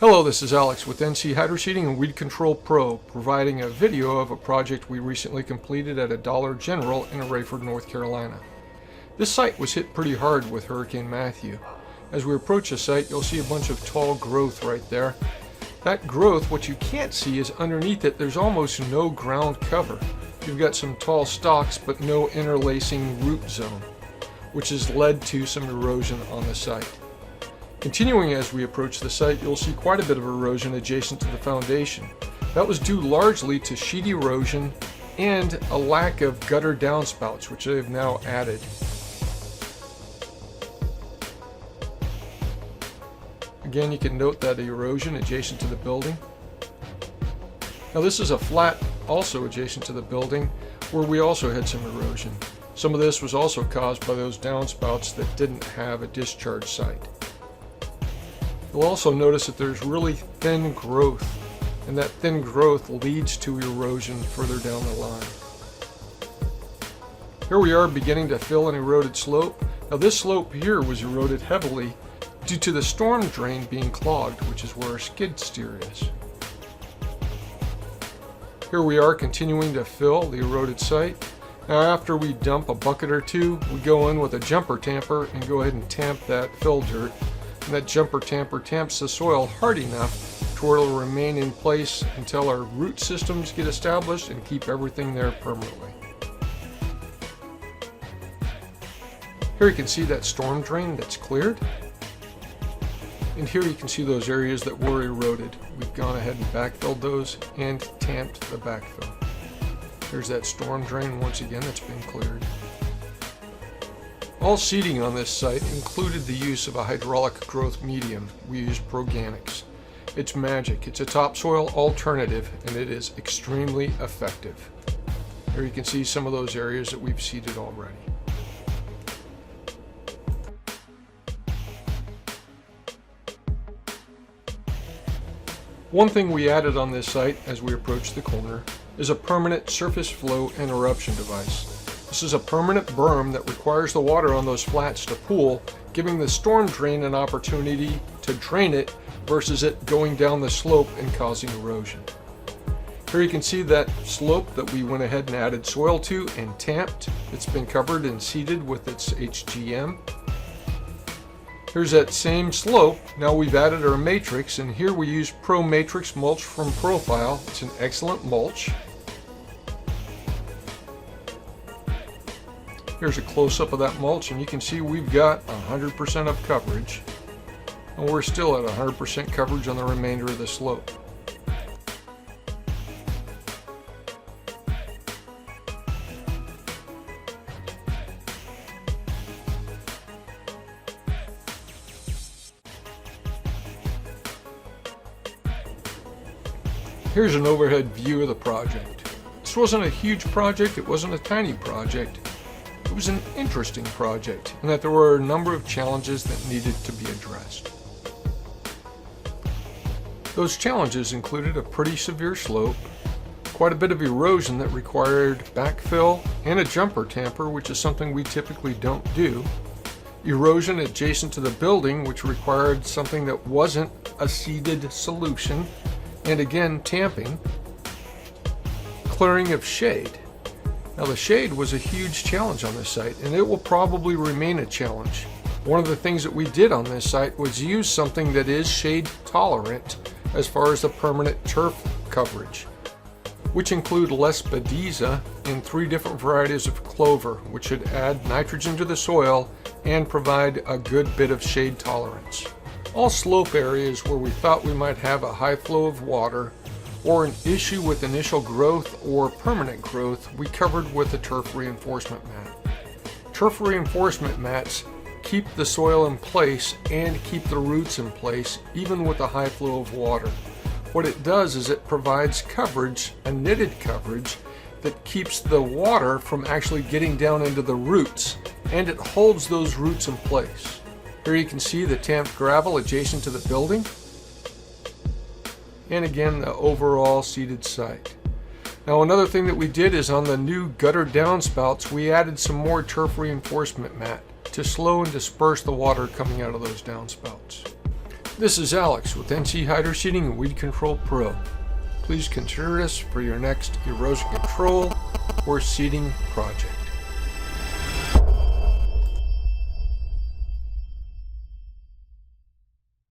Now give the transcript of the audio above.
Hello, this is Alex with NC Hydroseeding and Weed Control Pro, providing a video of a project we recently completed at a Dollar General in Rayford, North Carolina. This site was hit pretty hard with Hurricane Matthew. As we approach the site, you'll see a bunch of tall growth right there. That growth, what you can't see is underneath it, there's almost no ground cover. You've got some tall stalks, but no interlacing root zone, which has led to some erosion on the site. Continuing as we approach the site, you'll see quite a bit of erosion adjacent to the foundation. That was due largely to sheet erosion and a lack of gutter downspouts, which they've now added. Again, you can note that erosion adjacent to the building. Now this is a flat also adjacent to the building where we also had some erosion. Some of this was also caused by those downspouts that didn't have a discharge site. You'll also notice that there's really thin growth, and that thin growth leads to erosion further down the line. Here we are beginning to fill an eroded slope. Now this slope here was eroded heavily due to the storm drain being clogged, which is where our skid steer is. Here we are continuing to fill the eroded site. Now after we dump a bucket or two, we go in with a jumper tamper and go ahead and tamp that fill dirt. And that jumper tamper tamps the soil hard enough to where it'll remain in place until our root systems get established and keep everything there permanently. Here you can see that storm drain that's cleared. And here you can see those areas that were eroded. We've gone ahead and backfilled those and tamped the backfill. There's that storm drain once again that's been cleared. All seeding on this site included the use of a hydraulic growth medium. We used Proganics. It's magic. It's a topsoil alternative and it is extremely effective. Here you can see some of those areas that we've seeded already. One thing we added on this site as we approach the corner is a permanent surface flow interruption device. This is a permanent berm that requires the water on those flats to pool, giving the storm drain an opportunity to drain it versus it going down the slope and causing erosion. Here you can see that slope that we went ahead and added soil to and tamped. It's been covered and seeded with its HGM. Here's that same slope. Now we've added our matrix, and here we use Pro Matrix mulch from Profile. It's an excellent mulch. Here's a close-up of that mulch, and you can see we've got 100% of coverage, and we're still at 100% coverage on the remainder of the slope. Here's an overhead view of the project. This wasn't a huge project, it wasn't a tiny project. It was an interesting project in that there were a number of challenges that needed to be addressed. Those challenges included a pretty severe slope, quite a bit of erosion that required backfill and a jumper tamper, which is something we typically don't do, erosion adjacent to the building, which required something that wasn't a seeded solution, and again tamping, clearing of shade. Now the shade was a huge challenge on this site, and it will probably remain a challenge. One of the things that we did on this site was use something that is shade tolerant as far as the permanent turf coverage, which include Lespedeza and 3 different varieties of clover, which should add nitrogen to the soil and provide a good bit of shade tolerance. All slope areas where we thought we might have a high flow of water or an issue with initial growth or permanent growth, we covered with a turf reinforcement mat. Turf reinforcement mats keep the soil in place and keep the roots in place even with a high flow of water. What it does is it provides coverage, a knitted coverage, that keeps the water from actually getting down into the roots, and it holds those roots in place. Here you can see the tamped gravel adjacent to the building, and again the overall seeded site. Now another thing that we did is on the new gutter downspouts, we added some more turf reinforcement mat to slow and disperse the water coming out of those downspouts. This is Alex with NC Hydroseeding and Weed Control Pro. Please consider us for your next erosion control or seeding project.